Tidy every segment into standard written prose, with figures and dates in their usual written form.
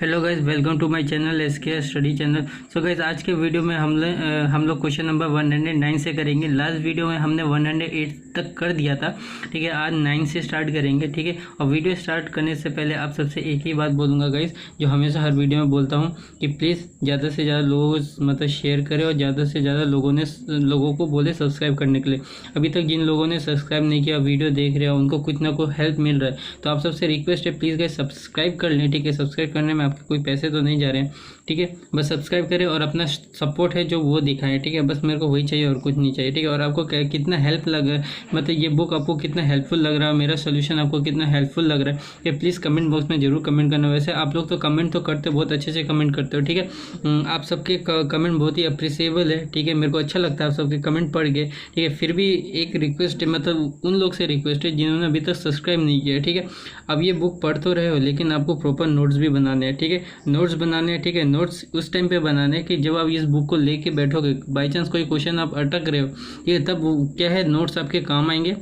Hello guys, welcome to my channel SK study channel. So guys, आज के video में हम लोग क्वेश्चन नंबर 109 से करेंगे। लास्ट वीडियो में हमने 108 तक कर दिया था, ठीक है। आज 9 से स्टार्ट करेंगे, ठीक है। और वीडियो स्टार्ट करने से पहले आप सबसे एक ही बात बोलूँगा गाइज, जो हमेशा हर वीडियो में बोलता हूँ कि प्लीज़ ज़्यादा से ज़्यादा लोगों शेयर करें और ज़्यादा से ज़्यादा लोगों को बोले सब्सक्राइब करने के लिए। अभी तक जिन लोगों ने सब्सक्राइब नहीं किया, वीडियो देख रहे हो, उनको कुछ ना कुछ हेल्प मिल रहा है, तो आप सबसे रिक्वेस्ट है प्लीज़ गाइज सब्सक्राइब कर लें, ठीक है। सब्सक्राइब करने में आपके कोई पैसे तो नहीं जा रहे हैं, ठीक है। बस सब्सक्राइब करें और अपना सपोर्ट है जो वो दिखाएं, ठीक है। बस मेरे को वही चाहिए और कुछ नहीं चाहिए, ठीक है। और आपको कितना हेल्प लगा, मतलब ये बुक आपको कितना हेल्पफुल लग रहा है, मेरा सोल्यूशन आपको कितना हेल्पफुल लग रहा है, ये प्लीज़ कमेंट बॉक्स में जरूर कमेंट करना। वैसे आप लोग तो कमेंट तो करते हो, बहुत अच्छे से कमेंट करते हो, ठीक है। आप सबके कमेंट बहुत ही अप्रिसिएबल है, ठीक है। मेरे को अच्छा लगता है आप सबके कमेंट पढ़ के, ठीक है। फिर भी एक रिक्वेस्ट है, मतलब उन लोग से रिक्वेस्ट है जिन्होंने अभी तक सब्सक्राइब नहीं किया, ठीक है। अब ये बुक पढ़ तो रहे हो, लेकिन आपको प्रॉपर नोट्स भी बनाने हैं, ठीक है। नोट्स बनाने हैं, ठीक है। नोट्स उस टाइम पे बनाने हैं कि जब आप इस बुक को लेके बैठोगे, बाई चांस कोई क्वेश्चन आप अटक रहे हो, ये तब क्या है, नोट्स आपके काम आएंगे।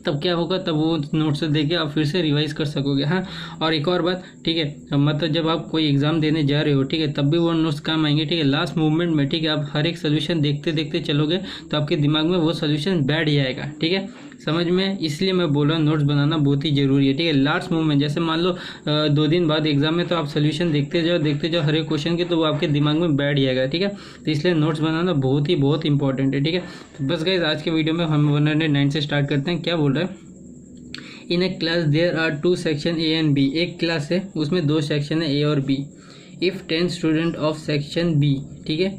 तब क्या होगा, तब वो नोट्स से देके आप फिर से रिवाइज कर सकोगे। हाँ, और एक और बात, ठीक है, मतलब जब आप कोई एग्जाम देने जा रहे हो, ठीक है, तब भी वो नोट्स काम आएंगे, ठीक है। लास्ट मूवमेंट में, ठीक है, आप हर एक सोल्यूशन देखते देखते चलोगे तो आपके दिमाग में वो सोल्यूशन बैठ जाएगा, ठीक है, समझ में। इसलिए मैं बोल रहा हूँ नोट्स बनाना बहुत ही जरूरी है, ठीक है। लास्ट मूवमेंट, जैसे मान लो 2 दिन बाद एग्जाम में, तो आप सोल्यूशन देखते जाओ हर एक क्वेश्चन के, तो वो आपके दिमाग में बैठ जाएगा, ठीक है। तो इसलिए नोट्स बनाना बहुत इंपॉर्टेंट है, ठीक है। तो बस गाइस, आज के वीडियो में हम 109 से स्टार्ट करते हैं। क्या बोल रहा है, in a class there are 2 section A and B. एक क्लास है, उसमें 2 सेक्शन है, ए और बी। If 10 student of section B, ठीक है,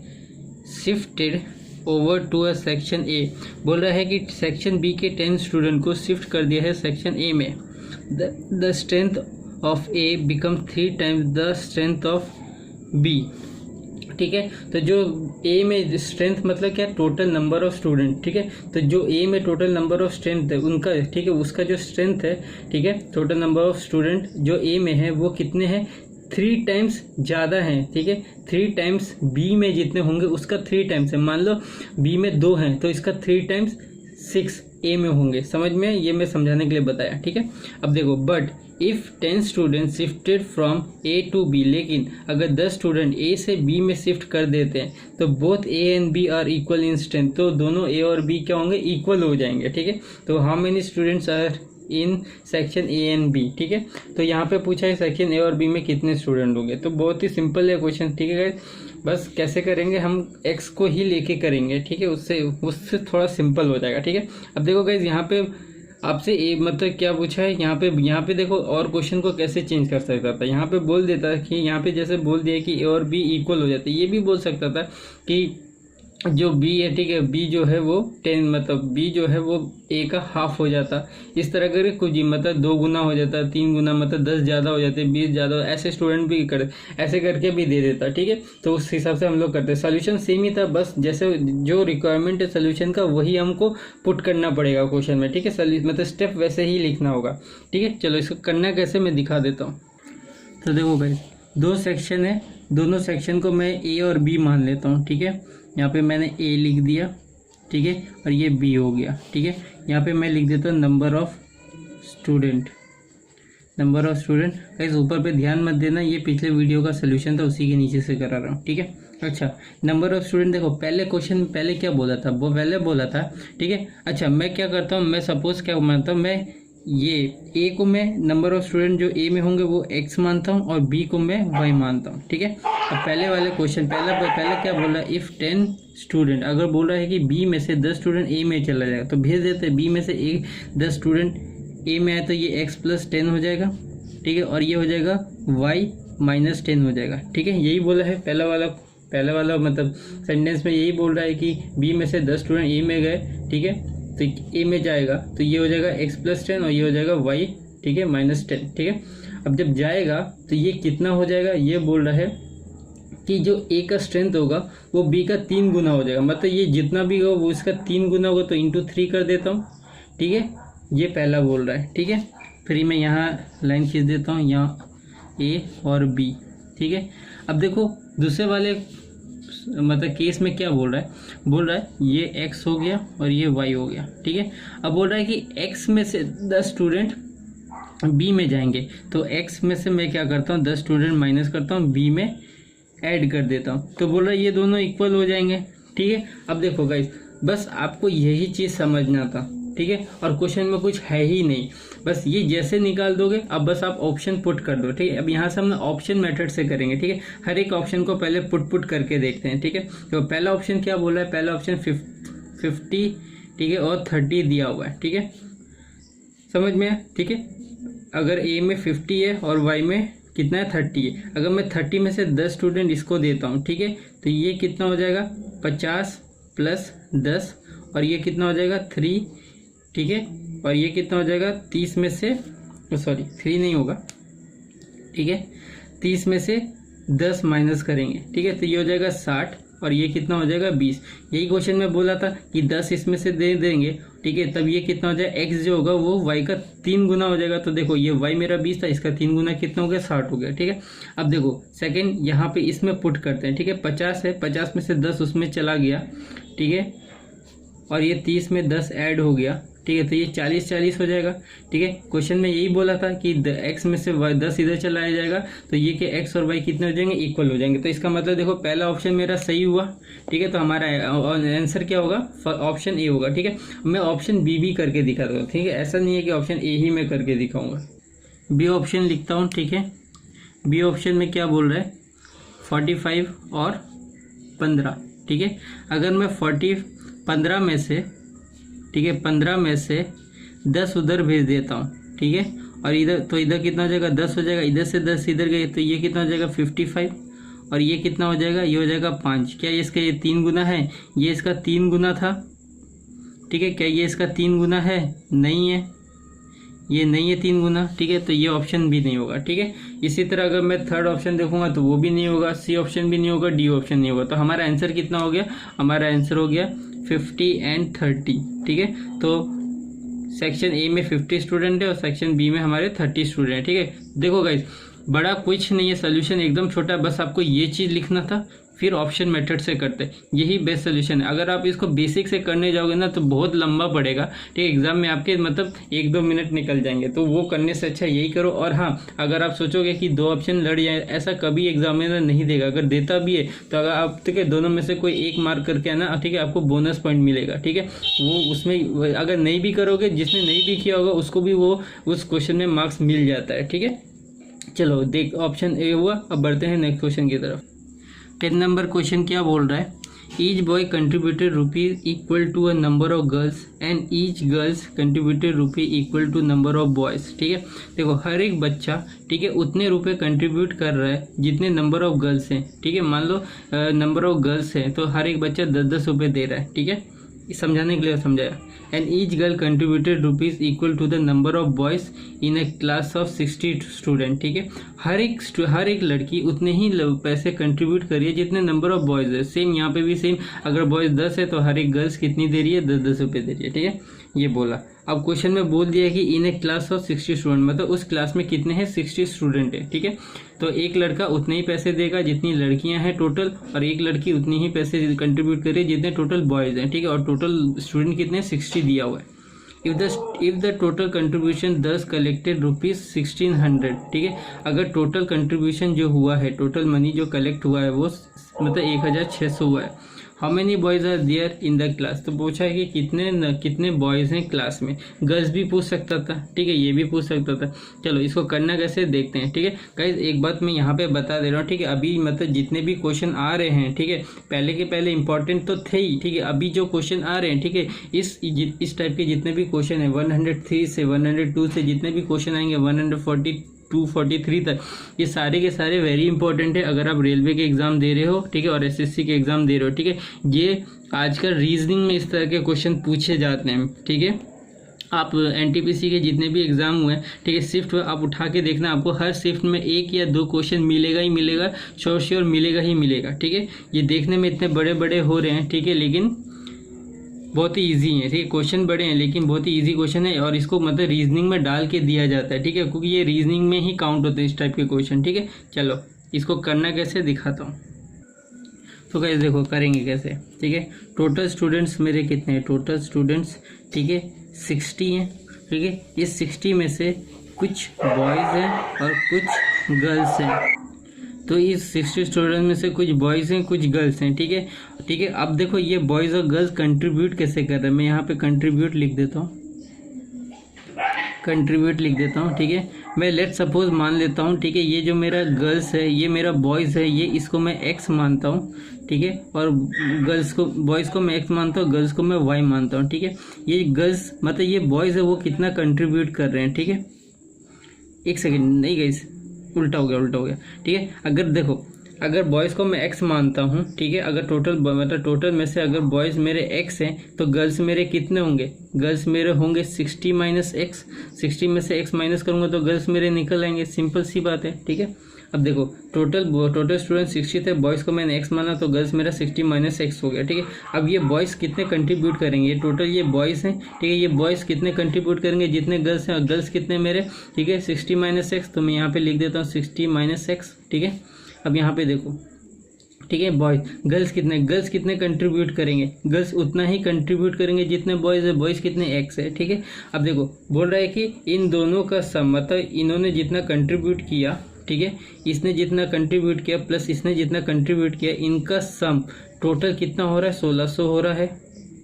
shifted over to a section A. बोल रहा है कि सेक्शन बी के 10 स्टूडेंट को शिफ्ट कर दिया है सेक्शन ए में। The strength of A become 3 times the strength of B, ठीक है। तो जो ए में स्ट्रेंथ मतलब क्या, टोटल नंबर ऑफ स्टूडेंट, ठीक है। तो जो ए में टोटल नंबर ऑफ स्ट्रेंथ है उनका, ठीक है, उसका जो स्ट्रेंथ है, ठीक है, टोटल नंबर ऑफ स्टूडेंट जो ए में है वो कितने हैं, 3 टाइम्स ज़्यादा हैं, ठीक है। 3 टाइम्स बी में जितने होंगे उसका 3 टाइम्स है। मान लो बी में 2 हैं तो इसका 3 टाइम्स 6 ए में होंगे। समझ में, ये मैं समझाने के लिए बताया, ठीक है। अब देखो, but if 10 student shifted from A to B, लेकिन अगर 10 स्टूडेंट ए से बी में शिफ्ट कर देते हैं तो both A and B are equal in strength, तो दोनों ए और बी क्या होंगे, इक्वल हो जाएंगे, ठीक है। तो how many students are in section A and B, ठीक है। तो यहाँ पे पूछा है सेक्शन ए और बी में कितने स्टूडेंट होंगे, तो बहुत ही सिंपल है क्वेश्चन, ठीक है गाइस। बस कैसे करेंगे, हम एक्स को ही लेके करेंगे, ठीक है, उससे थोड़ा सिंपल हो जाएगा, ठीक है। अब देखो गाइस, यहाँ पे आपसे मतलब क्या पूछा है, यहाँ पे देखो, और क्वेश्चन को कैसे चेंज कर सकता था। यहाँ पे बोल देता कि, यहाँ पे जैसे बोल दिया कि ए और बी इक्वल हो जाते, ये भी बोल सकता था कि जो बी है, ठीक है, बी जो है वो 10, मतलब बी जो है वो ए का हाफ हो जाता। इस तरह करके कुछ ही, मतलब 2 गुना हो जाता, 3 गुना, मतलब 10 ज़्यादा हो जाते, 20 ज़्यादा, ऐसे स्टूडेंट भी कर, ऐसे करके भी दे देता, ठीक है। तो उस हिसाब से हम लोग करते, सोल्यूशन सेम ही था, बस जैसे जो रिक्वायरमेंट है सोल्यूशन का वही हमको पुट करना पड़ेगा क्वेश्चन में, ठीक है। मतलब स्टेप वैसे ही लिखना होगा, ठीक है। चलो इसको करना कैसे मैं दिखा देता हूँ। तो देखो भाई, 2 सेक्शन है, दोनों सेक्शन को मैं ए और बी मान लेता हूँ, ठीक है। यहाँ पे मैंने ए लिख दिया, ठीक है, और ये बी हो गया, ठीक है। यहाँ पे मैं लिख देता हूँ नंबर ऑफ स्टूडेंट। गाइस ऊपर पे ध्यान मत देना, ये पिछले वीडियो का सोल्यूशन था, उसी के नीचे से करा रहा हूँ, ठीक है। अच्छा, नंबर ऑफ स्टूडेंट, देखो पहले क्वेश्चन पहले क्या बोला था, वो पहले बोला था, ठीक है। अच्छा, मैं क्या करता हूँ, मैं सपोज क्या मानता हूँ, मैं ये ए को मैं नंबर ऑफ स्टूडेंट जो ए में होंगे वो एक्स मानता हूँ और बी को मैं वाई मानता हूँ, ठीक है। अब पहले वाले क्वेश्चन पहले क्या बोल रहा है, इफ़ 10 स्टूडेंट, अगर बोल रहा है कि बी में से 10 स्टूडेंट ए में चला जाएगा तो भेज देते हैं, बी में से 10 स्टूडेंट ए में आए तो ये एक्स प्लस 10 हो जाएगा, ठीक है, और ये हो जाएगा वाई माइनस 10 हो जाएगा, ठीक है। यही बोला है पहला वाला मतलब सेंटेंस में यही बोल रहा है कि बी में से 10 स्टूडेंट ए में गए, ठीक है, तो ए में जाएगा तो ये हो जाएगा एक्स प्लस 10 और ये हो जाएगा वाई, ठीक है, माइनस 10, ठीक है। अब जब जाएगा तो ये कितना हो जाएगा, ये बोल रहा है कि जो ए का स्ट्रेंथ होगा वो बी का 3 गुना हो जाएगा, मतलब ये जितना भी हो वो इसका 3 गुना होगा, तो इंटू 3 कर देता हूँ, ठीक है। ये पहला बोल रहा है, ठीक है। फिर मैं यहाँ लाइन खींच देता हूँ, यहाँ ए और बी, ठीक है। अब देखो दूसरे वाले मतलब केस में क्या बोल रहा है ये x हो गया और ये y हो गया, ठीक है। अब बोल रहा है कि x में से 10 स्टूडेंट बी में जाएंगे तो एक्स में से मैं क्या करता हूँ 10 स्टूडेंट माइनस करता हूँ, बी में ऐड कर देता हूँ। तो बोल रहा है ये दोनों इक्वल हो जाएंगे। ठीक है, अब देखो गाइस, बस आपको यही चीज़ समझना था। ठीक है, और क्वेश्चन में कुछ है ही नहीं, बस ये जैसे निकाल दोगे। अब बस आप ऑप्शन पुट कर दो। ठीक है, अब यहाँ से हम ऑप्शन मेथड से करेंगे। ठीक है, हर एक ऑप्शन को पहले पुट करके देखते हैं। ठीक है, तो पहला ऑप्शन क्या बोला है, पहला ऑप्शन 50, ठीक है, और 30 दिया हुआ है। ठीक है, समझ में है। ठीक है, अगर ए में 50 है और वाई में कितना है 30 है, अगर मैं 30 में से 10 स्टूडेंट इसको देता हूँ, ठीक है, तो ये कितना हो जाएगा 50 प्लस 10, और ये कितना हो जाएगा 3। ठीक है, और ये कितना हो जाएगा 30 में से, सॉरी 3 नहीं होगा। ठीक है, 30 में से 10 माइनस करेंगे। ठीक है, तो ये हो जाएगा 60, और ये कितना हो जाएगा 20। यही क्वेश्चन में बोला था कि 10 इसमें से दे देंगे। ठीक है, तब ये कितना हो जाएगा, x जो होगा वो y का 3 गुना हो जाएगा। तो देखो ये y मेरा 20 था, इसका 3 गुना कितना हो गया 60 हो गया। ठीक है, अब देखो सेकंड यहाँ पे इसमें पुट करते हैं। ठीक है, 50 है, 50 में से 10 उसमें चला गया। ठीक है, और ये 30 में 10 ऐड हो गया। ठीक है, तो ये 40 हो जाएगा। ठीक है, क्वेश्चन में यही बोला था कि x में से 10 इधर चलाया जाएगा, तो ये कि x और y कितने हो जाएंगे, इक्वल हो जाएंगे। तो इसका मतलब देखो पहला ऑप्शन मेरा सही हुआ। ठीक है, तो हमारा आंसर क्या होगा, ऑप्शन ए होगा। ठीक है, मैं ऑप्शन बी भी करके दिखाता हूँ। ठीक है, ऐसा नहीं है कि ऑप्शन ए ही मैं करके दिखाऊंगा। बी ऑप्शन लिखता हूँ। ठीक है, बी ऑप्शन में क्या बोल रहा है 45 और 15। ठीक है, अगर मैं 15 में से, ठीक है, 15 में से 10 उधर भेज देता हूँ। ठीक है, और इधर तो इधर कितना हो जाएगा 10 हो जाएगा, इधर से 10 इधर गए तो ये कितना हो जाएगा 55, और ये कितना हो जाएगा, ये हो जाएगा 5। क्या ये इसका ये 3 गुना है, ये इसका 3 गुना था। ठीक है, क्या ये इसका 3 गुना है, नहीं है, ये नहीं है 3 गुना। ठीक है, तो ये ऑप्शन भी नहीं होगा। ठीक है, इसी तरह अगर मैं थर्ड ऑप्शन देखूंगा तो वो भी नहीं होगा, सी ऑप्शन भी नहीं होगा, डी ऑप्शन नहीं होगा। तो हमारा आंसर कितना हो गया, हमारा आंसर हो गया 50 एंड 30। ठीक है, तो सेक्शन ए में 50 स्टूडेंट है और सेक्शन बी में हमारे 30 स्टूडेंट है। ठीक है, देखो गाइज बड़ा कुछ नहीं है, सोल्यूशन एकदम छोटा है, बस आपको ये चीज़ लिखना था, फिर ऑप्शन मेथड से करते, यही बेस्ट सोल्यूशन है। अगर आप इसको बेसिक से करने जाओगे ना तो बहुत लंबा पड़ेगा। ठीक है, एग्जाम में आपके मतलब 1-2 मिनट निकल जाएंगे, तो वो करने से अच्छा यही करो। और हाँ, अगर आप सोचोगे कि 2 ऑप्शन लड़ जाए, ऐसा कभी एग्जामिनर नहीं देगा। अगर देता भी है तो अगर आप, ठीक है, दोनों में से कोई एक मार्क करके आना, ठीक है, आपको बोनस पॉइंट मिलेगा। ठीक है, वो उसमें अगर नहीं भी करोगे, जिसने नहीं भी किया होगा उसको भी वो उस क्वेश्चन में मार्क्स मिल जाता है। ठीक है, चलो देख ऑप्शन ए हुआ। अब बढ़ते हैं नेक्स्ट क्वेश्चन की तरफ। 10 नंबर क्वेश्चन क्या बोल रहा है, each boy contributed rupees equal to a number of girls and each girls contributed rupee equal to number of boys. ठीक है, देखो हर एक बच्चा, ठीक है, उतने रुपए कंट्रीब्यूट कर रहा है जितने नंबर ऑफ गर्ल्स हैं। ठीक है, मान लो नंबर ऑफ गर्ल्स हैं तो हर एक बच्चा 10-10 रुपये दे रहा है। ठीक है, समझाने के लिए समझाया। And each girl contributed rupees equal to the number of boys in a class of 60 student. ठीक है, हर एक लड़की उतने ही पैसे कंट्रीब्यूट करिए जितने नंबर ऑफ बॉयज है। सेम यहाँ पे भी सेम, अगर बॉयज 10 है तो हर एक गर्ल्स कितनी दे रही है, 10-10 रुपये दे रही है। ठीक है, ये बोला। अब क्वेश्चन में बोल दिया कि इन ए क्लास ऑफ 60 स्टूडेंट, मतलब उस क्लास में कितने हैं 60 स्टूडेंट है। ठीक है, तो एक लड़का उतने ही पैसे देगा जितनी लड़कियां हैं टोटल, और एक लड़की उतनी ही पैसे कंट्रीब्यूट करे जितने टोटल बॉयज हैं। ठीक है, और टोटल स्टूडेंट कितने 60 दिया हुआ है। If the total contribution 10 collected rupees 1600। ठीक है, अगर टोटल कंट्रीब्यूशन जो हुआ है, टोटल मनी जो कलेक्ट हुआ है वो मतलब 1600 हुआ है। How many boys are there in the class, तो पूछा है कि कितने बॉयज हैं क्लास में। गर्ल्स भी पूछ सकता था, ठीक है, ये भी पूछ सकता था। चलो इसको करना कैसे देखते हैं। ठीक है गाइस, एक बात मैं यहाँ पे बता दे रहा हूँ। ठीक है, अभी मतलब जितने भी क्वेश्चन आ रहे हैं, ठीक है, पहले के पहले इंपॉर्टेंट तो थे ही। ठीक है, अभी जो क्वेश्चन आ रहे हैं, ठीक है, इस टाइप के जितने भी क्वेश्चन है 103 से 102 से जितने भी क्वेश्चन आएंगे 142-43 तक, ये सारे के सारे वेरी इंपॉर्टेंट है। अगर आप रेलवे के एग्जाम दे रहे हो, ठीक है, और एसएससी के एग्जाम दे रहे हो, ठीक है, ये आजकल रीजनिंग में इस तरह के क्वेश्चन पूछे जाते हैं। ठीक है, आप एनटीपीसी के जितने भी एग्जाम हुए हैं, ठीक है, शिफ्ट आप उठा के देखना, आपको हर शिफ्ट में 1 या 2 क्वेश्चन मिलेगा ही मिलेगा, श्योर मिलेगा ही मिलेगा। ठीक है, ये देखने में इतने बड़े बड़े हो रहे हैं, ठीक है, लेकिन बहुत ही इजी है। ठीक है, क्वेश्चन बड़े हैं लेकिन बहुत ही इजी क्वेश्चन है, और इसको मतलब रीजनिंग में डाल के दिया जाता है। ठीक है, क्योंकि ये रीजनिंग में ही काउंट होते हैं इस टाइप के क्वेश्चन। ठीक है, चलो इसको करना कैसे दिखाता हूँ। तो गाइस देखो करेंगे कैसे। ठीक है, टोटल स्टूडेंट्स मेरे कितने हैं, टोटल स्टूडेंट्स, ठीक है, 60 हैं। ठीक है, इस 60 में से कुछ बॉयज़ हैं और कुछ गर्ल्स हैं। तो इस 60 स्टूडेंट में से कुछ बॉयज़ हैं कुछ गर्ल्स हैं, ठीक है। ठीक है, अब देखो ये बॉयज़ और गर्ल्स कंट्रीब्यूट कैसे कर रहे हैं। मैं यहाँ पे कंट्रीब्यूट लिख देता हूँ, कंट्रीब्यूट लिख देता हूँ, ठीक है। मैं लेट सपोज मान लेता हूँ, ठीक है, ये जो मेरा गर्ल्स है ये मेरा बॉयज़ है, ये इसको मैं एक्स मानता हूँ, ठीक है, और गर्ल्स को बॉयज़ को मैं एक्स मानता हूँ, गर्ल्स को मैं वाई मानता हूँ, ठीक है। ये गर्ल्स मतलब ये बॉयज़ है वो कितना कंट्रीब्यूट कर रहे हैं, ठीक है। एक सेकेंड, नहीं गाइस, उल्टा हो गया, ठीक है। अगर देखो, अगर बॉयज़ को मैं एक्स मानता हूँ, ठीक है, अगर टोटल मतलब टोटल में से अगर बॉयज़ मेरे एक्स हैं तो गर्ल्स मेरे कितने होंगे, गर्ल्स मेरे होंगे 60 माइनस एक्स। 60 में से एक्स माइनस करूँगा तो गर्ल्स मेरे निकल आएंगे, सिंपल सी बात है, ठीक है। अब देखो टोटल स्टूडेंट 60 थे, बॉयज़ को मैंने एक्स माना तो गर्ल्स मेरा 60 माइनस एक्स हो गया, ठीक है। अब ये बॉयज़ कितने कंट्रीब्यूट करेंगे, ये टोटल ये बॉयज़ हैं, ठीक है, ये बॉयज़ कितने कंट्रीब्यूट करेंगे जितने गर्ल्स हैं, और गर्ल्स कितने मेरे, ठीक है, 60 माइनस एक्स। तो मैं यहाँ पे लिख देता हूँ 60 माइनस एक्स, ठीक है। अब यहाँ पे देखो, ठीक है, गर्ल्स कितने कंट्रीब्यूट करेंगे, गर्ल्स उतना ही कंट्रीब्यूट करेंगे जितने बॉयज़ है, बॉयज़ कितने एक्स है, ठीक है। अब देखो बोल रहा है कि इन दोनों का सम, मतलब इन्होंने जितना कंट्रीब्यूट किया, ठीक है, इसने जितना कंट्रीब्यूट किया प्लस इसने जितना कंट्रीब्यूट किया, इनका सम टोटल कितना हो रहा है, 1600 हो रहा है,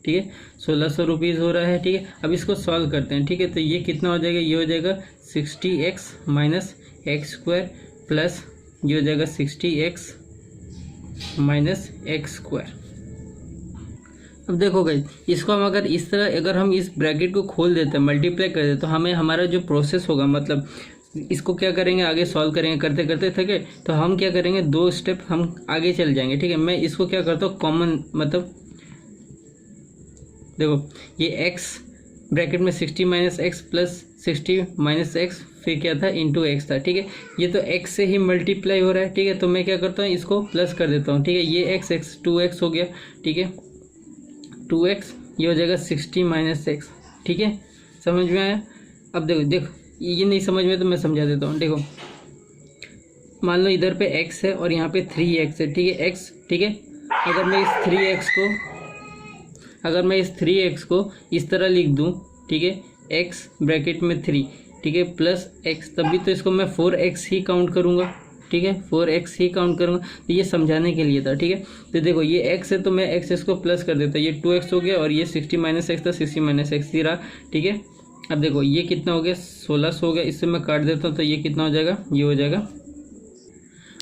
ठीक है, 1600 रुपीज़ हो रहा है, ठीक है। अब इसको सॉल्व करते हैं, ठीक है। तो ये कितना हो जाएगा, ये हो जाएगा 60x minus x square plus ये हो जाएगा 60x माइनस एक्स स्क्वायर। अब देखो गाइस, इसको हम अगर हम इस ब्रैकेट को खोल देते हैं, मल्टीप्लाई कर देते, तो हमें हमारा जो प्रोसेस होगा, मतलब इसको क्या करेंगे, आगे सॉल्व करेंगे, करते करते थके तो हम क्या करेंगे, 2 स्टेप हम आगे चल जाएंगे, ठीक है। मैं इसको क्या करता हूँ, कॉमन, मतलब देखो ये x ब्रैकेट में 60 minus x plus 60 minus x फिर क्या था इंटू एक्स था, ठीक है। ये तो x से ही मल्टीप्लाई हो रहा है, ठीक है। तो मैं क्या करता हूँ, इसको प्लस कर देता हूँ, ठीक है। ये x 2x हो गया, ठीक है, 2x, ये हो जाएगा 60 माइनस एक्स, ठीक है। समझ में आया। अब देखो ये नहीं समझ में तो मैं समझा देता हूँ। देखो मान लो इधर पे x है और यहाँ पे 3x है, ठीक है, x, ठीक है। अगर मैं इस 3x को इस तरह लिख दूँ, ठीक है, x ब्रैकेट में 3, ठीक है, प्लस x, तभी तो इसको मैं 4x ही काउंट करूँगा, ठीक है, 4x ही काउंट करूँगा। तो ये समझाने के लिए था, ठीक है। तो देखो ये x है तो मैं x इसको प्लस कर देता, ये 2x हो गया, और ये 60 माइनस एक्स था, 60 माइनस एक्स ही रहा, ठीक है। अब देखो ये कितना हो गया, 1600 हो गया, इससे मैं काट देता हूँ तो ये कितना हो जाएगा, ये हो जाएगा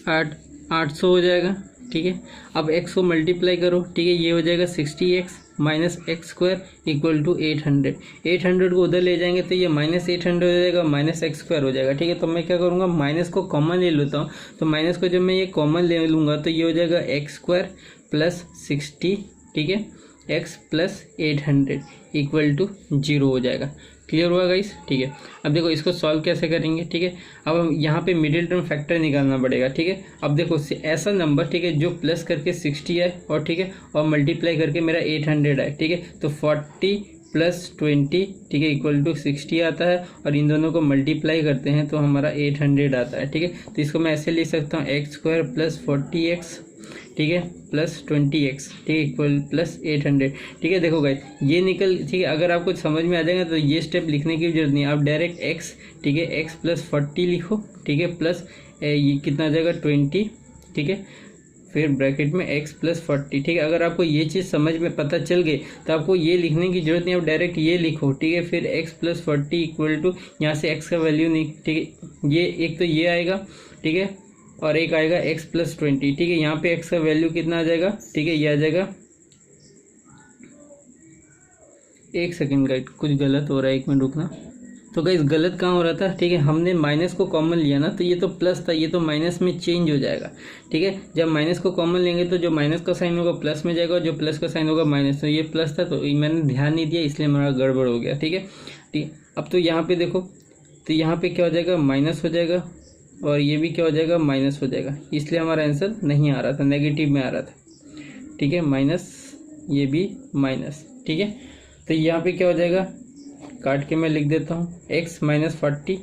800 हो जाएगा, ठीक है। अब x को मल्टीप्लाई करो, ठीक है, ये हो जाएगा 60x minus x square equal to 800। 800 को उधर ले जाएंगे तो ये माइनस 800 हो जाएगा, माइनस एक्स स्क्वायर हो जाएगा, ठीक है। तो मैं क्या करूँगा, माइनस को कॉमन ले लेता हूँ। तो माइनस को जब मैं ये कॉमन ले लूँगा तो ये हो जाएगा एक्स स्क्वायर प्लस 60, ठीक है, x प्लस 800 इक्वल टू 0 हो जाएगा। क्लियर हुआ गाइस, ठीक है। अब देखो इसको सॉल्व कैसे करेंगे, ठीक है। अब यहाँ पे मिडिल टर्म फैक्टर निकालना पड़ेगा, ठीक है। अब देखो ऐसा नंबर, ठीक है, जो प्लस करके 60 है और ठीक है और मल्टीप्लाई करके मेरा 800 है, ठीक है। तो 40 प्लस 20, ठीक है, इक्वल टू 60 आता है, और इन दोनों को मल्टीप्लाई करते हैं तो हमारा 800 आता है, ठीक है। तो इसको मैं ऐसे लिख सकता हूँ, एक्स स्क्वायर प्लस 40x, ठीक है, प्लस 20x, ठीक है, इक्वल प्लस 800, ठीक है। देखो गाइस ये निकल, ठीक है। अगर आपको समझ में आ जाएगा तो ये स्टेप लिखने की जरूरत नहीं है, आप डायरेक्ट x, ठीक है, x प्लस 40 लिखो, ठीक है, प्लस ये कितना आ जाएगा 20, ठीक है, फिर ब्रैकेट में x प्लस 40, ठीक है। अगर आपको ये चीज़ समझ में पता चल गई तो आपको ये लिखने की जरूरत नहीं, आप डायरेक्ट ये लिखो, ठीक है। फिर x प्लस 40 इक्वल टू, यहाँ से x का वैल्यू नहीं, ठीक है, ये एक तो ये आएगा, ठीक है, और एक आएगा x प्लस 20, ठीक है। यहाँ पे x का वैल्यू कितना आ जाएगा, ठीक है, ये आ जाएगा, एक सेकेंड गाइड कुछ गलत हो रहा है, 1 मिनट रुकना। तो गाइस गलत कहाँ हो रहा था, ठीक है, हमने माइनस को कॉमन लिया ना, तो ये तो प्लस था, ये तो माइनस में चेंज हो जाएगा, ठीक है। जब माइनस को कॉमन लेंगे तो जो माइनस का साइन होगा प्लस में जाएगा, और जो प्लस का साइन होगा माइनस। तो ये प्लस था तो मैंने ध्यान नहीं दिया, इसलिए हमारा गड़बड़ हो गया, ठीक है, ठीक। अब तो यहाँ पे देखो, तो यहाँ पे क्या हो जाएगा, माइनस हो जाएगा, और ये भी क्या हो जाएगा, माइनस हो जाएगा, इसलिए हमारा आंसर नहीं आ रहा था, नेगेटिव में आ रहा था, ठीक है, माइनस, ये भी माइनस, ठीक है। तो यहाँ पे क्या हो जाएगा, काट के मैं लिख देता हूँ x माइनस 40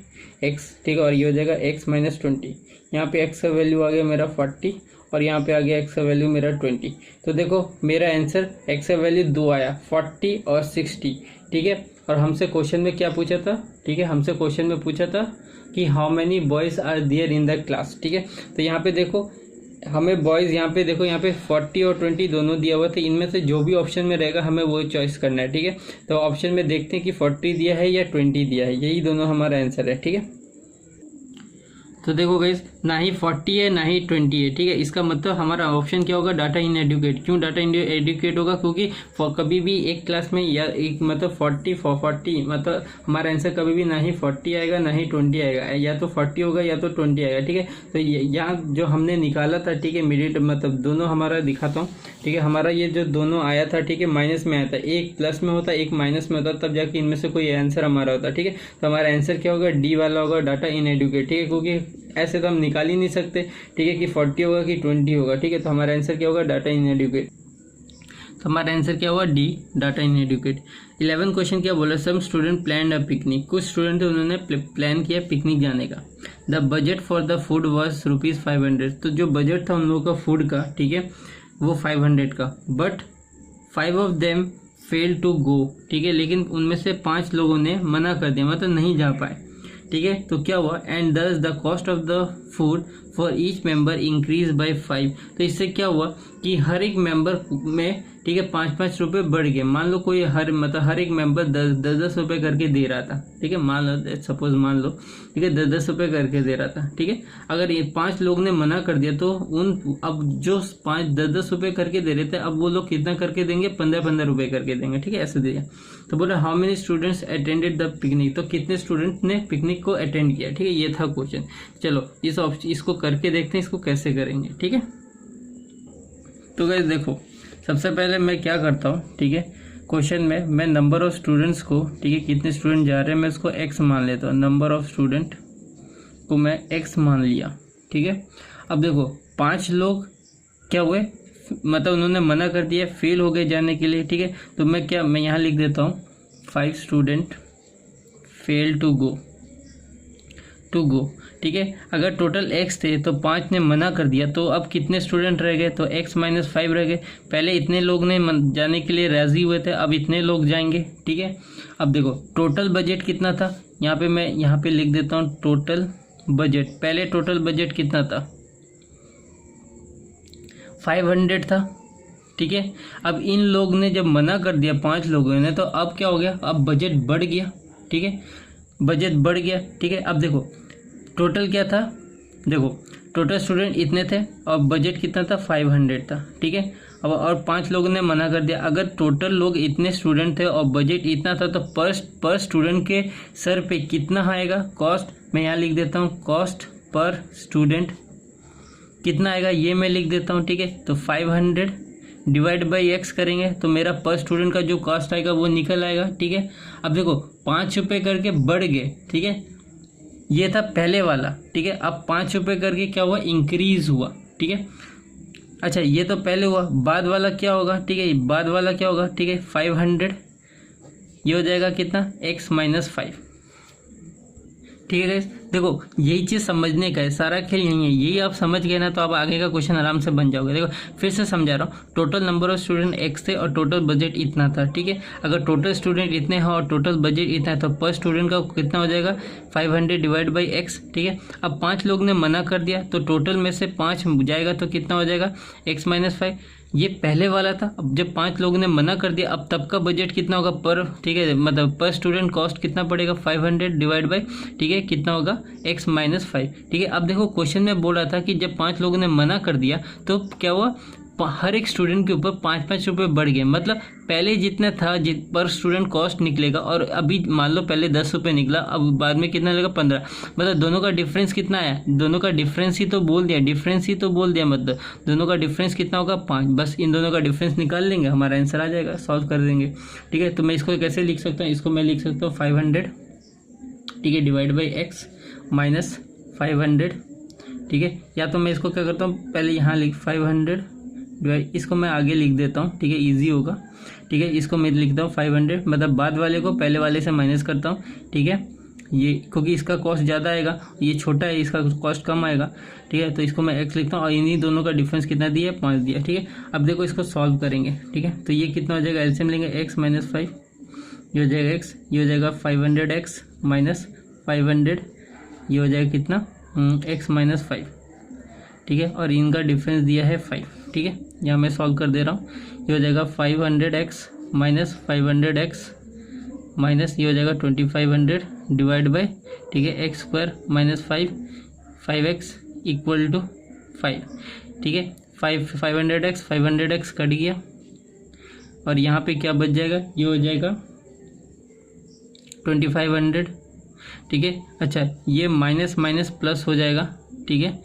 x, ठीक है, और ये हो जाएगा x माइनस 20। यहाँ पे x का वैल्यू आ गया मेरा 40, और यहाँ पे आ गया x का वैल्यू मेरा 20। तो देखो मेरा आंसर x का वैल्यू 2 आया, 40 और 60, ठीक है। और हमसे क्वेश्चन में क्या पूछा था, ठीक है, हमसे क्वेश्चन में पूछा था कि how many boys are there in the class, ठीक है। तो यहाँ पे देखो हमें बॉयज़, यहाँ पे देखो यहाँ पे 40 और 20 दोनों दिया हुआ था, इनमें से जो भी ऑप्शन में रहेगा हमें वो चॉइस करना है, ठीक है। तो ऑप्शन में देखते हैं कि 40 दिया है या 20 दिया है, यही दोनों हमारा आंसर है, ठीक है। तो देखो गाइस, ना ही 40 है ना ही 20 है, ठीक है। इसका मतलब हमारा ऑप्शन क्या होगा, डाटा इन एडुकेट। क्यों डाटा इन एडुकेट होगा, क्योंकि कभी भी एक क्लास में या एक मतलब 40 मतलब हमारा आंसर कभी भी ना ही 40 आएगा ना ही 20 आएगा, या तो 40 होगा या तो 20 आएगा, ठीक है। तो यहाँ जो हमने निकाला था, ठीक है, मिडिल मतलब दोनों हमारा दिखाता हूँ, ठीक है। हमारा ये जो दोनों आया था, ठीक है, माइनस में आया था, एक प्लस में होता एक माइनस में होता, तब जाके इनमें से कोई आंसर हमारा होता, ठीक है। तो हमारा आंसर क्या होगा, डी वाला होगा, डाटा इन एडुकेट, ठीक है, क्योंकि ऐसे तो हम निकाल ही नहीं सकते, ठीक है, कि 40 होगा कि 20 होगा, ठीक है। तो हमारा आंसर क्या होगा, डाटा इन एडुकेट। तो हमारा आंसर क्या होगा, D, data inadequate. 11 question क्या बोला, some student plan a picnic. कुछ स्टूडेंट उन्होंने प्लान किया पिकनिक जाने का। The budget for the food was ₹500। तो जो बजट था उन लोगों का फूड का, ठीक है, वो 500 का, but 5 of them fail to go, ठीक है, लेकिन उनमें से 5 लोगों ने मना कर दिया, मतलब नहीं जा पाए, ठीक है। तो क्या हुआ, एंड दस the cost of the food for each member increase by 5। तो इससे क्या हुआ कि हर एक मेंबर में, ठीक है, 5-5 रुपये बढ़ गए। मान लो कोई हर एक मेंबर 10-10 रुपये करके दे रहा था, ठीक है, मान लो सपोज मान लो, ठीक है, 10-10 रुपये करके दे रहा था, ठीक है। अगर ये 5 लोग ने मना कर दिया तो अब जो 5 10-10 रुपये करके दे रहे थे, अब वो लोग कितना करके देंगे, 15-15 रुपये करके देंगे, ठीक है, ऐसे दिया। तो बोला how many students attended the picnic. तो कितने स्टूडेंट ने पिकनिक को अटेंड किया, ठीक है, ये था क्वेश्चन। चलो इसको करके देखते हैं इसको कैसे करेंगे, ठीक है। तो गाइस देखो, सबसे पहले मैं क्या करता हूँ, ठीक है, क्वेश्चन में मैं नंबर ऑफ स्टूडेंट्स को, ठीक है, कितने स्टूडेंट जा रहे हैं मैं उसको x मान लेता हूँ। नंबर ऑफ स्टूडेंट को मैं x मान लिया, ठीक है। अब देखो 5 लोग क्या हुए, मतलब उन्होंने मना कर दिया, फेल हो गए जाने के लिए, ठीक है। तो मैं यहाँ लिख देता हूँ 5 स्टूडेंट फेल टू गो, ठीक है। अगर टोटल x थे तो 5 ने मना कर दिया, तो अब कितने स्टूडेंट रह गए, तो x - 5 रह गए। पहले इतने लोग ने जाने के लिए राज़ी हुए थे, अब इतने लोग जाएंगे, ठीक है। अब देखो टोटल बजट कितना था, मैं यहाँ पे लिख देता हूँ टोटल बजट। पहले टोटल बजट कितना था, 500 था, ठीक है। अब इन लोग ने जब मना कर दिया 5 लोगों ने, तो अब क्या हो गया, अब बजट बढ़ गया, ठीक है, बजट बढ़ गया, ठीक है। अब देखो टोटल क्या था, देखो टोटल स्टूडेंट इतने थे और बजट कितना था, 500 था, ठीक है। अब और 5 लोगों ने मना कर दिया। अगर टोटल लोग इतने स्टूडेंट थे और बजट इतना था, तो पर स्टूडेंट के सर पे कितना आएगा कॉस्ट, मैं यहाँ लिख देता हूँ कॉस्ट पर स्टूडेंट कितना आएगा, ये मैं लिख देता हूँ, ठीक है। तो 500 डिवाइड बाई x करेंगे तो मेरा पर स्टूडेंट का जो कॉस्ट आएगा वो निकल आएगा, ठीक है। अब देखो 5 रुपये करके बढ़ गए, ठीक है, ये था पहले वाला, ठीक है। अब 5 रुपये करके क्या हुआ, इंक्रीज हुआ, ठीक है। अच्छा ये तो पहले हुआ, बाद वाला क्या होगा, ठीक है, बाद वाला क्या होगा, ठीक है, 500 ये हो जाएगा कितना, x - 5, ठीक है गाइस। देखो यही चीज़ समझने का है, सारा खेल यही है, यही आप समझ गए ना तो आप आगे का क्वेश्चन आराम से बन जाओगे। देखो फिर से समझा रहा हूँ, total number of student x थे और टोटल बजट इतना था, ठीक है। अगर टोटल स्टूडेंट इतने हैं और टोटल बजट इतना है, तो पर स्टूडेंट का कितना हो जाएगा, 500 डिवाइड बाई x, ठीक है। अब 5 लोग ने मना कर दिया, तो टोटल में से 5 जाएगा तो कितना हो जाएगा, x - 5। ये पहले वाला था। अब जब 5 लोगों ने मना कर दिया, अब तब का बजट कितना होगा पर, ठीक है, मतलब पर स्टूडेंट कॉस्ट कितना पड़ेगा, 500 डिवाइड बाई, ठीक है, कितना होगा, x - 5, ठीक है। अब देखो क्वेश्चन में बोल रहा था कि जब 5 लोगों ने मना कर दिया तो क्या हुआ, हर एक स्टूडेंट के ऊपर 5-5 रुपये बढ़ गए। मतलब पहले जितना था पर स्टूडेंट कॉस्ट निकलेगा, और अभी मान लो पहले 10 रुपये निकला, अब बाद में कितना लगेगा, 15। मतलब दोनों का डिफरेंस कितना आया, दोनों का डिफरेंस ही तो बोल दिया, मतलब दोनों का डिफरेंस कितना होगा, 5। बस इन दोनों का डिफरेंस निकाल लेंगे, हमारा आंसर आ जाएगा, सॉल्व कर देंगे, ठीक है। तो मैं इसको कैसे लिख सकता हूँ, इसको मैं लिख सकता हूँ 500, ठीक है, डिवाइड बाई x - 500, ठीक है। या तो मैं इसको क्या करता हूँ, पहले यहाँ लिख 500 डिवाइड, इसको मैं आगे लिख देता हूँ, ठीक है, इजी होगा, ठीक है। इसको मैं लिखता हूँ 500, मतलब बाद वाले को पहले वाले से माइनस करता हूँ, ठीक है। ये क्योंकि इसका कॉस्ट ज़्यादा आएगा, ये छोटा है, इसका कॉस्ट कम आएगा, ठीक है। तो इसको मैं x लिखता हूँ और इन्हीं दोनों का डिफरेंस कितना दिया, 5 दिया, ठीक है। अब देखो इसको सॉल्व करेंगे, ठीक है। तो ये कितना हो जाएगा, एलसीएम लेंगे x - 5, ये हो जाएगा x, ये हो जाएगा 500x माइनस 500, ये हो जाएगा कितना x माइनस 5, ठीक है। और इनका डिफरेंस दिया है 5, ठीक है। यहाँ मैं सॉल्व कर दे रहा हूँ। ये हो जाएगा 500x माइनस 500x माइनस ये हो जाएगा 2500 डिवाइड बाय, ठीक है, x square minus 5x equal to 5, ठीक है। 500x कट गया और यहाँ पे क्या बच जाएगा, ये हो जाएगा 2500, ठीक है। अच्छा, ये माइनस माइनस प्लस हो जाएगा, ठीक है,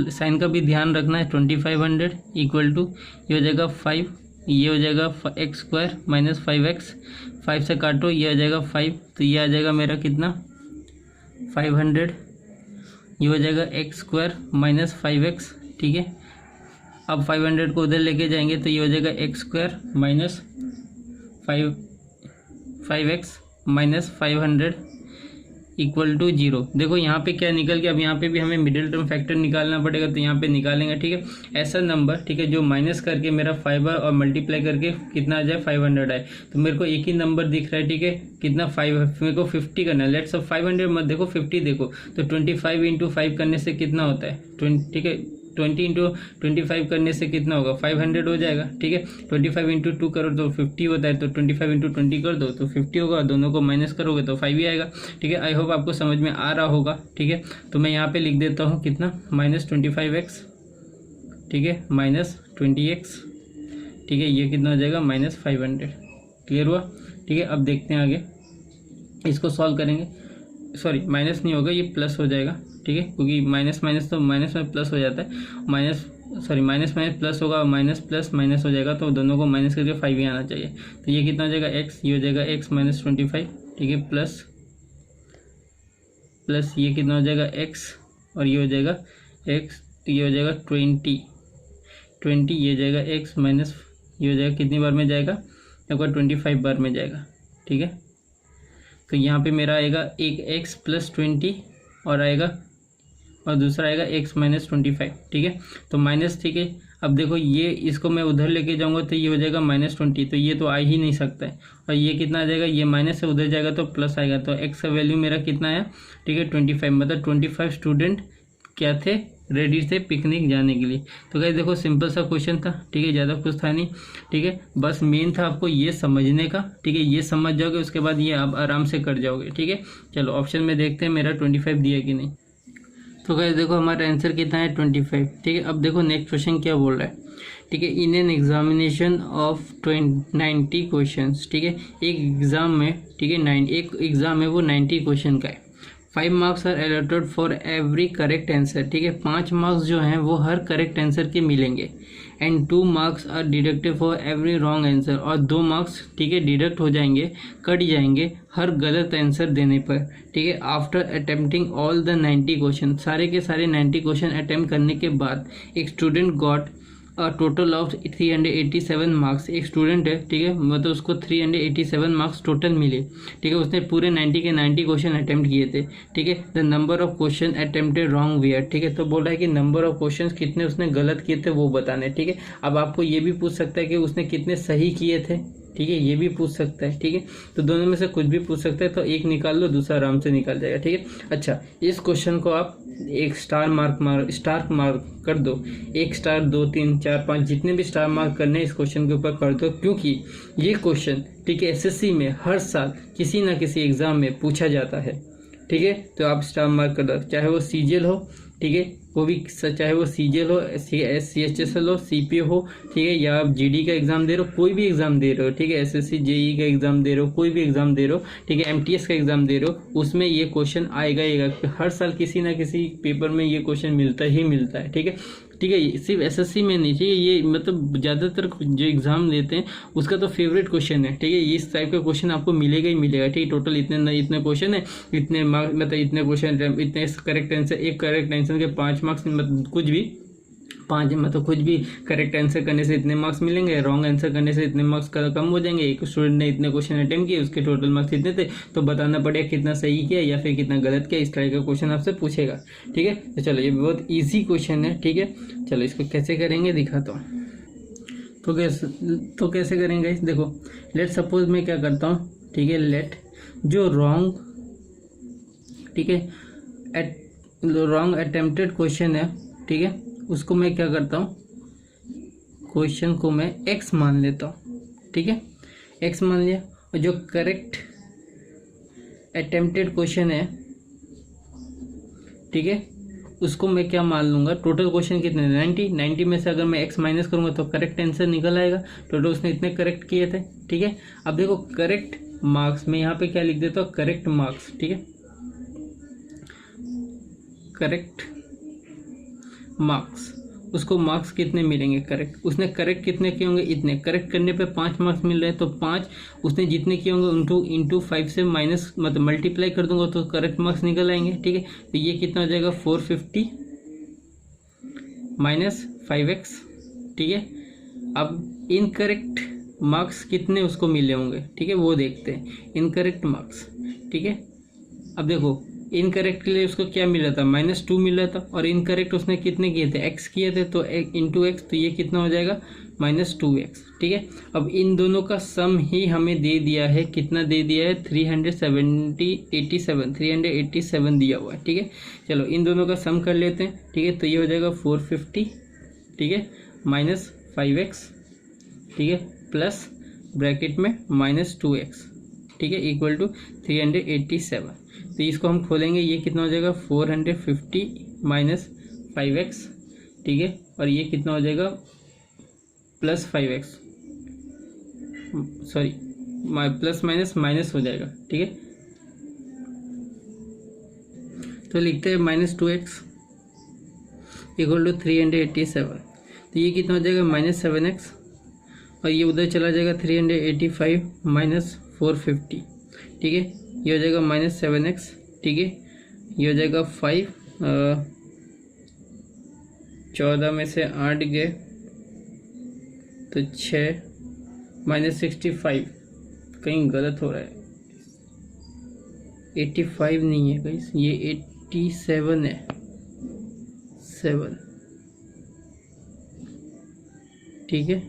साइन का भी ध्यान रखना है। 2500 इक्वल टू ये हो जाएगा 5, ये हो जाएगा एक्स स्क्वायर माइनस 5x, 5 से काटो, ये आ जाएगा 5, तो ये आ जाएगा मेरा कितना 500, ये हो जाएगा एक्स स्क्वायर माइनस 5x, ठीक है। अब 500 को उधर लेके जाएंगे तो ये हो जाएगा x square minus 5x minus 500 equal to 0। देखो यहाँ पे क्या निकल गया, अब यहाँ पे भी हमें मिडिल टर्म फैक्टर निकालना पड़ेगा, तो यहाँ पे निकालेंगे, ठीक है। ऐसा नंबर, ठीक है, जो माइनस करके मेरा 5 और मल्टीप्लाई करके कितना आ जाए 500 आए, तो मेरे को एक ही नंबर दिख रहा है, ठीक है, कितना 5, मेरे को 50 करना है। लेट्स 500 मत देखो, 50 देखो, तो 25 इंटू 5 करने से कितना होता है 20, ठीक है। 20 इंटू 25 करने से कितना होगा 500 हो जाएगा, ठीक है। 25 इंटू 2 करो तो 50 होता है, तो 25 इंटू 20 कर दो तो 50 होगा, दोनों को माइनस करोगे तो 5 ही आएगा, ठीक है। आई होप आपको समझ में आ रहा होगा, ठीक है। तो मैं यहाँ पे लिख देता हूँ कितना माइनस 25x, ठीक है, माइनस 20x, ठीक है, ये कितना हो जाएगा माइनस 500। क्लियर हुआ, ठीक है। अब देखते हैं आगे, इसको सॉल्व करेंगे, सॉरी माइनस नहीं होगा, ये प्लस हो जाएगा, ठीक है, क्योंकि माइनस माइनस तो माइनस में प्लस हो जाता है, माइनस माइनस प्लस होगा, माइनस प्लस माइनस हो जाएगा, तो दोनों को माइनस करके 5 ही आना चाहिए। तो ये कितना हो जाएगा x, ये हो जाएगा x माइनस 25, ठीक है, प्लस ये कितना हो जाएगा x और ये हो जाएगा x, तो ये हो जाएगा 20, ये हो जाएगा x माइनस, ये हो जाएगा कितनी बार में जाएगा, एक बार 25 बार में जाएगा, ठीक है। तो यहाँ पे मेरा आएगा एक x प्लस 20 और आएगा, और दूसरा आएगा x माइनस 25, ठीक है। तो माइनस, ठीक है। अब देखो ये इसको मैं उधर लेके जाऊंगा तो ये हो जाएगा माइनस 20, तो ये तो आ ही नहीं सकता है, और ये कितना आ जाएगा, ये माइनस से उधर जाएगा तो प्लस आएगा, तो x का वैल्यू मेरा कितना है, ठीक है 25, मतलब 25 स्टूडेंट क्या थे, रेडी थे पिकनिक जाने के लिए। तो गाइस देखो सिंपल सा क्वेश्चन था, ठीक है, ज़्यादा कुछ था नहीं, ठीक है, बस मेन था आपको ये समझने का, ठीक है, ये समझ जाओगे उसके बाद ये आप आराम से कर जाओगे, ठीक है। चलो ऑप्शन में देखते हैं मेरा 25 दिया कि नहीं। तो गाइस देखो हमारा आंसर कितना है 25, ठीक है। अब देखो नेक्स्ट क्वेश्चन क्या बोल रहा है, ठीक है, in an examination of 90 question, ठीक है, एक एग्जाम में, ठीक है, एक एग्जाम है वो 90 क्वेश्चन का है। 5 marks are allotted for every correct answer, ठीक है, 5 मार्क्स जो हैं वो हर करेक्ट आंसर के मिलेंगे, and 2 marks are deducted for every wrong answer, और 2 मार्क्स, ठीक है, डिडक्ट हो जाएंगे, कट जाएंगे हर गलत आंसर देने पर, ठीक है। After attempting all the 90 question, सारे के सारे 90 क्वेश्चन अटेम्प्ट करने के बाद एक student got total of 387 marks, एक स्टूडेंट है, ठीक है, मतलब उसको 387 मार्क्स टोटल मिले, ठीक है, उसने पूरे 90 के 90 क्वेश्चन अटेम्प्ट किए थे, ठीक है। The number of question attempted wrong were, ठीक है, तो बोल रहा है कि नंबर ऑफ क्वेश्चन कितने उसने गलत किए थे वो बताने, ठीक है। अब आपको ये भी पूछ सकता है कि उसने कितने सही किए थे, ठीक है, ये भी पूछ सकता है, ठीक है। तो दोनों में से कुछ भी पूछ सकता है, तो एक निकाल लो, दूसरा आराम से निकाल जाएगा, ठीक है। अच्छा, इस क्वेश्चन को आप एक स्टार मार्क कर दो, 1 स्टार 2 3 4 5 जितने भी स्टार मार्क करने इस क्वेश्चन के ऊपर कर दो, क्योंकि ये क्वेश्चन, ठीक है, एसएससी में हर साल किसी ना किसी एग्जाम में पूछा जाता है, ठीक है। तो आप स्टार मार्क कर दो, चाहे वो सीजीएल हो, ठीक है, वो भी, चाहे वो सीजीएल हो, CHSL हो, CPO हो, ठीक है, या आप GD का एग्जाम दे रहे हो, कोई भी एग्जाम दे रहे हो, ठीक है, SSC JEE का एग्जाम दे रहे हो, कोई भी एग्जाम दे रहे हो, ठीक है, MTS का एग्जाम दे रहे हो, उसमें ये क्वेश्चन आएगा, हर साल किसी ना किसी पेपर में ये क्वेश्चन मिलता है, ठीक है, ठीक है। सिर्फ एसएससी में नहीं, ठीक है, ये मतलब ज़्यादातर जो एग्जाम लेते हैं उसका तो फेवरेट क्वेश्चन है, ठीक है, इस टाइप का क्वेश्चन आपको मिलेगा ही मिलेगा, ठीक है। टोटल इतने क्वेश्चन है, इतने मार्क्स, मतलब इतने क्वेश्चन, इतने करेक्ट आंसर, एक करेक्ट आंसर के 5 मार्क्स, मतलब कुछ भी करेक्ट आंसर करने से इतने मार्क्स मिलेंगे, रॉन्ग आंसर करने से इतने मार्क्स कम हो जाएंगे। एक स्टूडेंट ने इतने क्वेश्चन अटेम्प्ट किए, उसके टोटल मार्क्स इतने थे, तो बताना पड़ेगा कितना सही किया या फिर कितना गलत किया, इस तरह का क्वेश्चन आपसे पूछेगा, ठीक है। तो चलो ये बहुत ईजी क्वेश्चन है, ठीक है। चलो इसको कैसे करेंगे दिखाता हूँ। तो कैसे करेंगे, देखो लेट सपोज मैं क्या करता हूँ, ठीक है, लेट जो रॉन्ग, ठीक है, रॉन्ग अटेम्प्टेड क्वेश्चन है, ठीक है, उसको मैं क्या करता हूँ, क्वेश्चन को मैं x मान लेता हूँ, ठीक है, x मान लिया। और जो करेक्ट अटेम्प्टेड क्वेश्चन है, ठीक है, उसको मैं क्या मान लूँगा, टोटल क्वेश्चन कितने 90 में से अगर मैं x माइनस करूँगा तो करेक्ट आंसर निकल आएगा। टोटल उसने इतने करेक्ट किए थे, ठीक है। अब देखो करेक्ट मार्क्स, मैं यहाँ पे क्या लिख देता हूँ, करेक्ट मार्क्स, ठीक है, करेक्ट मार्क्स, उसको मार्क्स कितने मिलेंगे करेक्ट, उसने करेक्ट कितने किए होंगे, इतने, करेक्ट करने पे 5 मार्क्स मिल रहे हैं, तो 5 उसने जितने किए होंगे इंटू 5 से माइनस मतलब मल्टीप्लाई कर दूंगा तो करेक्ट मार्क्स निकल आएंगे, ठीक है। तो ये कितना हो जाएगा 450 माइनस 5x, ठीक है। अब इनकरेक्ट मार्क्स कितने उसको मिले होंगे, ठीक है, वो देखते हैं, इनकरेक्ट मार्क्स, ठीक है। अब देखो इनकरेक्ट के लिए उसको क्या मिला था, -2 मिला था, और इनकरेक्ट उसने कितने किए थे, x किए थे, तो इंटू एक्स, तो ये कितना हो जाएगा -2x, ठीक है। अब इन दोनों का सम ही हमें दे दिया है, कितना दे दिया है 387 दिया हुआ है, ठीक है। चलो इन दोनों का सम कर लेते हैं, ठीक है, तो ये हो जाएगा 450, ठीक है, -5x, ठीक है, प्लस ब्रैकेट में -2x, ठीक है, इक्वल टू 387। तो इसको हम खोलेंगे, ये कितना हो जाएगा 450 माइनस 5x, ठीक है, और ये कितना हो जाएगा plus 5x, sorry plus minus minus हो जाएगा, ठीक है। तो लिखते हैं -2x इक्वल टू 387। तो ये कितना हो जाएगा -7x, और ये उधर चला जाएगा 385 माइनस 450, ठीक है, ये हो जाएगा -7x, ठीक है, ये हो जाएगा 5, 14 में से 8 गए तो 6, -65, कहीं गलत हो रहा है, 85 नहीं है गाइस, ये 87 है, 7, ठीक है।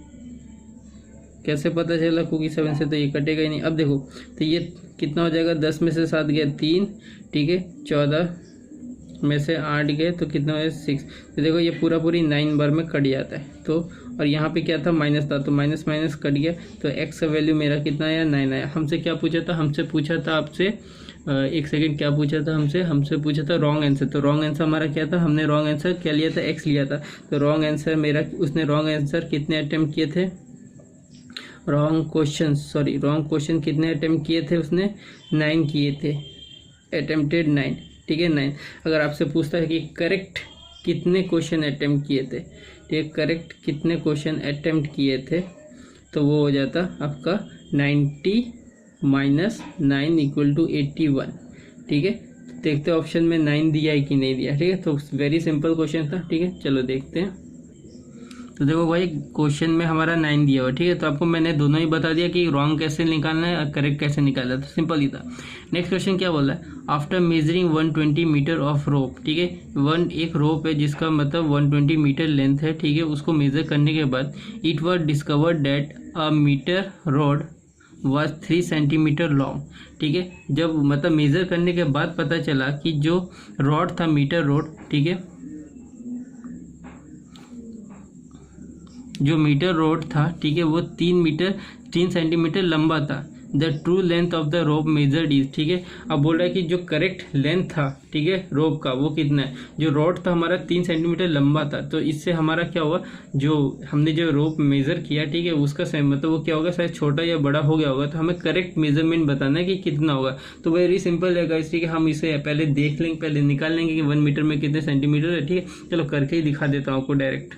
कैसे पता चला, क्योंकि 7 से तो ये कटेगा ही नहीं। अब देखो तो ये कितना हो जाएगा, 10 में से 7 गया 3, ठीक है, 14 में से 8 गए तो कितना है 6। तो देखो ये पूरी 9 बार में कट जाता है। तो और यहाँ पे क्या था, माइनस था, तो माइनस माइनस कट गया, तो x का वैल्यू मेरा कितना आया 9 आया। हमसे क्या पूछा था, हमसे पूछा था आपसे एक सेकंड, क्या पूछा था हमसे पूछा था रॉन्ग आंसर। तो रॉन्ग आंसर हमारा क्या था, हमने रॉन्ग आंसर क्या लिया था, x लिया था। तो रॉन्ग आंसर मेरा, उसने रॉन्ग आंसर कितने अटेम्प्ट किए थे, रॉन्ग क्वेश्चन कितने अटेम्प्ट किए थे उसने, 9 किए थे, अटेम्प्टेड 9, ठीक है 9। अगर आपसे पूछता है कि करेक्ट कितने क्वेश्चन अटेम्प्ट किए थे, ठीक है, करेक्ट कितने क्वेश्चन अटेम्प्ट किए थे, तो वो हो जाता आपका 90 माइनस 9 इक्वल टू 81, ठीक है। देखते हैं ऑप्शन में 9 दिया है कि नहीं दिया, ठीक है। तो वेरी सिंपल क्वेश्चन था, ठीक है, चलो देखते हैं। तो देखो भाई क्वेश्चन में हमारा 9 दिया हुआ, ठीक है। तो आपको मैंने दोनों ही बता दिया कि रॉन्ग कैसे निकालना है और करेक्ट कैसे निकालना है, तो सिंपल ही था। नेक्स्ट क्वेश्चन क्या बोला है, after measuring 120 meter of rope, ठीक है, एक रोप है जिसका मतलब 120 मीटर लेंथ है, ठीक है। उसको मेजर करने के बाद it was discovered that a meter rod was 3 centimeter long, ठीक है। जब मतलब मेजर करने के बाद पता चला कि जो रॉड था, मीटर रॉड, ठीक है, जो मीटर रोड था, ठीक है, वो 3 सेंटीमीटर लंबा था। The true length of the rope measured is, ठीक है। अब बोल रहा है कि जो करेक्ट लेंथ था, ठीक है, रोप का, वो कितना है, जो रोड था हमारा 3 सेंटीमीटर लंबा था। तो इससे हमारा क्या हुआ, जो हमने जो रोप मेजर किया, ठीक है, उसका मतलब वो क्या होगा, शायद छोटा या बड़ा हो गया होगा। तो हमें करेक्ट मेजरमेंट बताना है कि कितना होगा। तो वेरी सिंपल है गाइस, ठीक है, हम इसे पहले देख लेंगे, पहले निकाल लेंगे कि 1 मीटर में कितने सेंटीमीटर है, ठीक है। चलो करके ही दिखा देता हूँ आपको डायरेक्ट।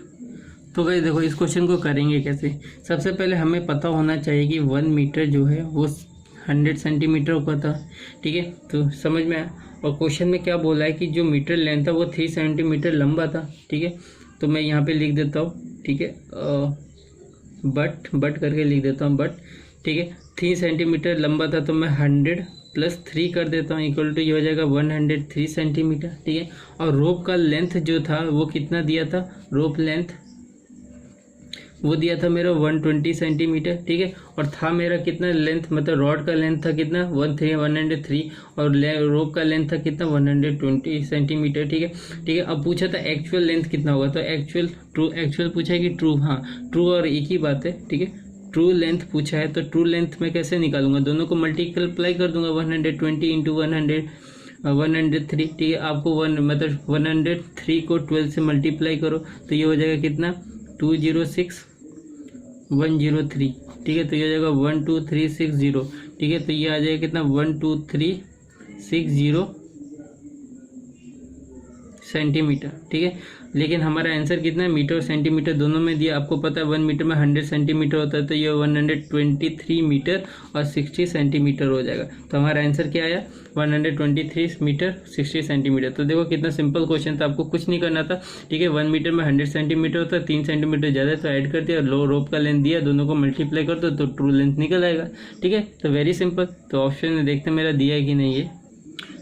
तो गाइस देखो इस क्वेश्चन को करेंगे कैसे। सबसे पहले हमें पता होना चाहिए कि 1 मीटर जो है वो 100 सेंटीमीटर का था, ठीक है। तो समझ में आया। और क्वेश्चन में क्या बोला है कि जो मीटर लेंथ था वो 3 सेंटीमीटर लंबा था, ठीक है। तो मैं यहाँ पे लिख देता हूँ, ठीक है, बट करके लिख देता हूँ, बट, ठीक है, 3 सेंटीमीटर लंबा था, तो मैं 100 + 3 कर देता हूँ, इक्वल टू ये हो जाएगा 103 सेंटीमीटर, ठीक है। और रोप का लेंथ जो था वो कितना दिया था, रोप लेंथ वो दिया था मेरा 120 सेंटीमीटर, ठीक है। और था मेरा कितना लेंथ, मतलब रॉड का लेंथ था कितना 103 और रोप का लेंथ था कितना 120 सेंटीमीटर, ठीक है। ठीक है, अब पूछा था एक्चुअल लेंथ कितना होगा, तो एक्चुअल पूछा है कि ट्रू, हाँ ट्रू और एक ही बात है, ठीक है। ट्रू लेंथ पूछा है तो ट्रू लेंथ मैं कैसे निकालूंगा, दोनों को मल्टीप्लाई कर दूंगा 120 इंटू 103, ठीक है। आपको 103 को 12 से मल्टीप्लाई करो तो ये हो जाएगा कितना 206103, ठीक है। तो ये हो जाएगा 12360, ठीक है। तो ये आ जाएगा कितना 12360 सेंटीमीटर, ठीक है। लेकिन हमारा आंसर कितना है, मीटर और सेंटीमीटर दोनों में दिया। आपको पता है 1 मीटर में 100 सेंटीमीटर होता है, तो ये 123 मीटर और 60 सेंटीमीटर हो जाएगा। तो हमारा आंसर क्या आया 123 मीटर 60 सेंटीमीटर। तो देखो कितना सिंपल क्वेश्चन था, आपको कुछ नहीं करना था, ठीक है। 1 मीटर में 100 सेंटीमीटर होता है, 3 सेंटीमीटर ज़्यादा तो ऐड कर दिया, रोप का लेंथ दिया, दोनों को मल्टीप्लाई कर दो तो ट्रू लेंथ निकल आएगा, ठीक है। तो वेरी सिंपल। तो ऑप्शन में देखते मेरा दिया है कि नहीं है।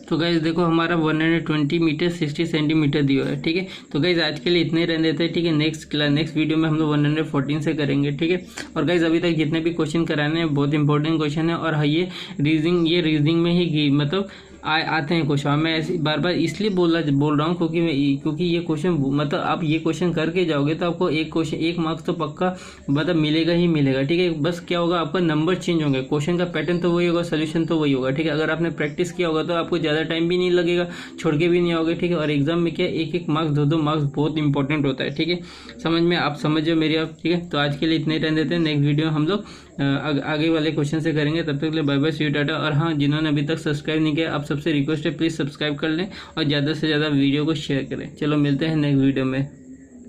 तो गाइज देखो हमारा 120 मीटर 60 सेंटीमीटर दिया है, ठीक है। तो गाइज आज के लिए इतने ही रहने देते हैं, ठीक है। नेक्स्ट वीडियो में हम लोग 114 से करेंगे, ठीक है। और गाइज अभी तक जितने भी क्वेश्चन कराने हैं बहुत इंपॉर्टेंट क्वेश्चन है, और ये रीजनिंग में ही मतलब आते हैं क्वेश्चन। मैं ऐसे बार बार इसलिए बोल रहा हूँ क्योंकि ये क्वेश्चन मतलब आप ये क्वेश्चन करके जाओगे तो आपको एक मार्क्स तो पक्का मतलब मिलेगा ही मिलेगा, ठीक है। बस क्या होगा, आपका नंबर चेंज होंगे, क्वेश्चन का पैटर्न तो वही होगा, सोल्यूशन तो वही होगा, ठीक है। अगर आपने प्रैक्टिस किया होगा तो आपको ज़्यादा टाइम भी नहीं लगेगा, छोड़ के भी नहीं आओगे, ठीक है। और एग्जाम में क्या एक मार्क्स 2 मार्क्स बहुत इंपॉर्टेंट होता है, ठीक है। समझ में आप समझो मेरी आप, ठीक है। तो आज के लिए इतने ही रहने देते हैं, नेक्स्ट वीडियो हम लोग आगे वाले क्वेश्चन से करेंगे। तब तक के लिए bye bye, see you, tata. और हाँ, जिन्होंने अभी तक सब्सक्राइब नहीं किया, आप सबसे रिक्वेस्ट है प्लीज़ सब्सक्राइब कर लें और ज़्यादा से ज़्यादा वीडियो को शेयर करें। चलो मिलते हैं नेक्स्ट वीडियो में।